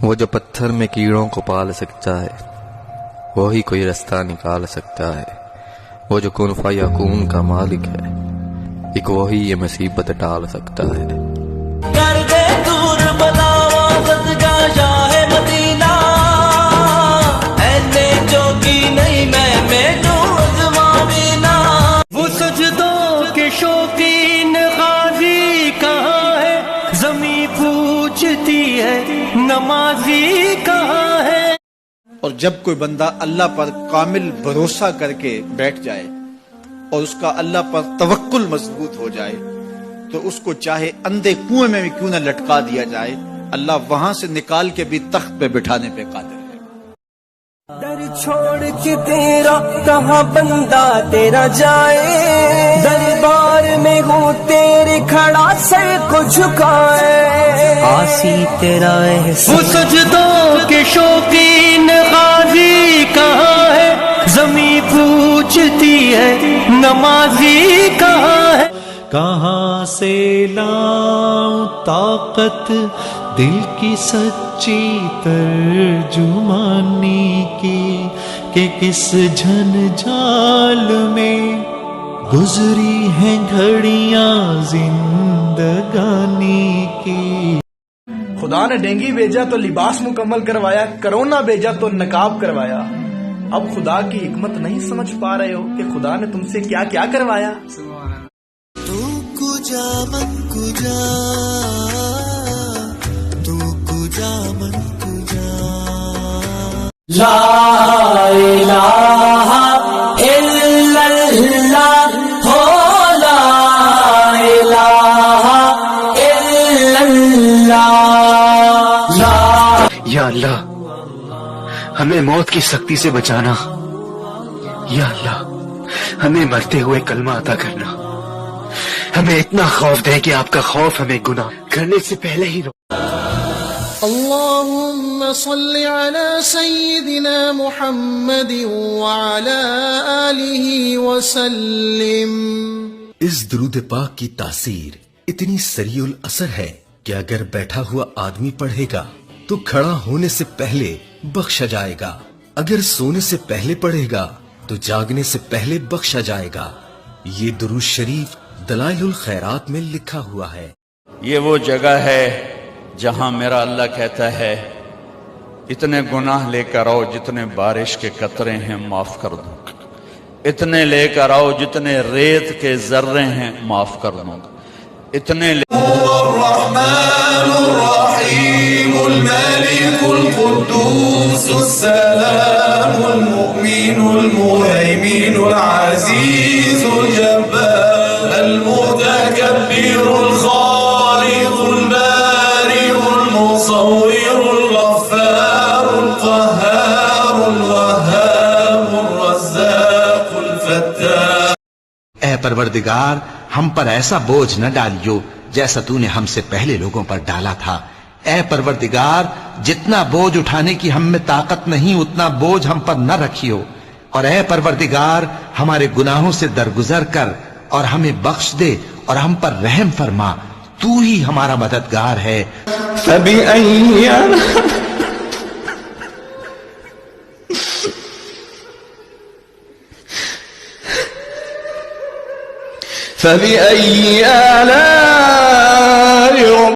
وہ جو پتھر میں کیڑوں کو پال سکتا ہے وہی کوئی رستہ نکال سکتا ہے. وہ جو کن فیکون کا مالک ہے ایک وہی یہ مصیبت ٹال سکتا ہے. کر دے دور بلاوا صدقہ شاہ مدینہ اینے جوگی نہیں میں ازما بینا. وہ سجدوں کے شوقین غازی کہاں ہے زمیں پوچھتی ہے نمازی کہاں ہے. اور جب کوئی بندہ اللہ پر کامل بھروسہ کر کے بیٹھ جائے اور اس کا اللہ پر توکل مضبوط ہو جائے تو اس کو چاہے اندھے کنویں میں بھی کیوں نہ لٹکا دیا جائے اللہ وہاں سے نکال کے بھی تخت پہ بٹھانے پہ قادر ہے. در چھوڑ کے تیرا کہاں بندہ تیرا جائے دربار میں ہوں تیرے کھڑا سر کو جھکائے آسی تیرا احسان. وہ سجدوں کے شوقین غازی کہاں ہے زمیں پوچھتی ہے نمازی کہاں ہے. کہاں سے لاؤں طاقت دل کی سچی ترجمانی کی کہ کس جھنجھال میں گزری ہیں گھڑیاں زندگانی کی. خدا نے ڈینگی بھیجا تو لباس مکمل کروایا، کرونا بھیجا تو نقاب کروایا. اب خدا کی حکمت نہیں سمجھ پا رہے ہو کہ خدا نے تم سے کیا کیا کروایا. تو کجا من کجا تو کجا من کجا لا الہ الا اللہ ہو لا الہ الا اللہ. یا اللہ ہمیں موت کی سختی سے بچانا. یا اللہ ہمیں مرتے ہوئے کلمہ عطا کرنا. ہمیں اتنا خوف دے کہ آپ کا خوف ہمیں گناہ کرنے سے پہلے ہی اللهم صل على سيدنا محمد وعلى آله وسلم. اس درود پاک کی تاثیر اتنی سریع الاثر ہے کہ اگر بیٹھا ہوا آدمی پڑھے گا تو کھڑا ہونے سے پہلے بخشا جائے گا، اگر سونے سے پہلے پڑھے گا تو جاگنے سے پہلے بخشا جائے گا. یہ درود شریف دلائل الخیرات میں لکھا ہوا ہے. یہ وہ جگہ ہے جہاں میرا اللہ کہتا ہے اتنے گناہ لے کر آؤ جتنے بارش کے قطرے ہیں معاف کر دوں، اتنے لے کر آؤ جتنے ریت کے ذرے ہیں معاف کر دوں، اتنے الرحمن الرحیم الملک القدوس السلام المؤمن المهيمن العزيز الجبار المتكبر الخالق البارئ المصور الغفار القهار الوهاب الرزاق الفتاح. اے پروردگار ہم پر ایسا بوجھ نہ ڈالیو جیسا تو نے ہم سے پہلے لوگوں پر ڈالا تھا. اے پروردگار جتنا بوجھ اٹھانے کی ہم میں طاقت نہیں اتنا بوجھ ہم پر نہ رکھیو، اور اے پروردگار ہمارے گناہوں سے درگزر کر اور ہمیں بخش دے اور ہم پر رحم فرما، تو ہی ہمارا مددگار ہے. فبأي آلاء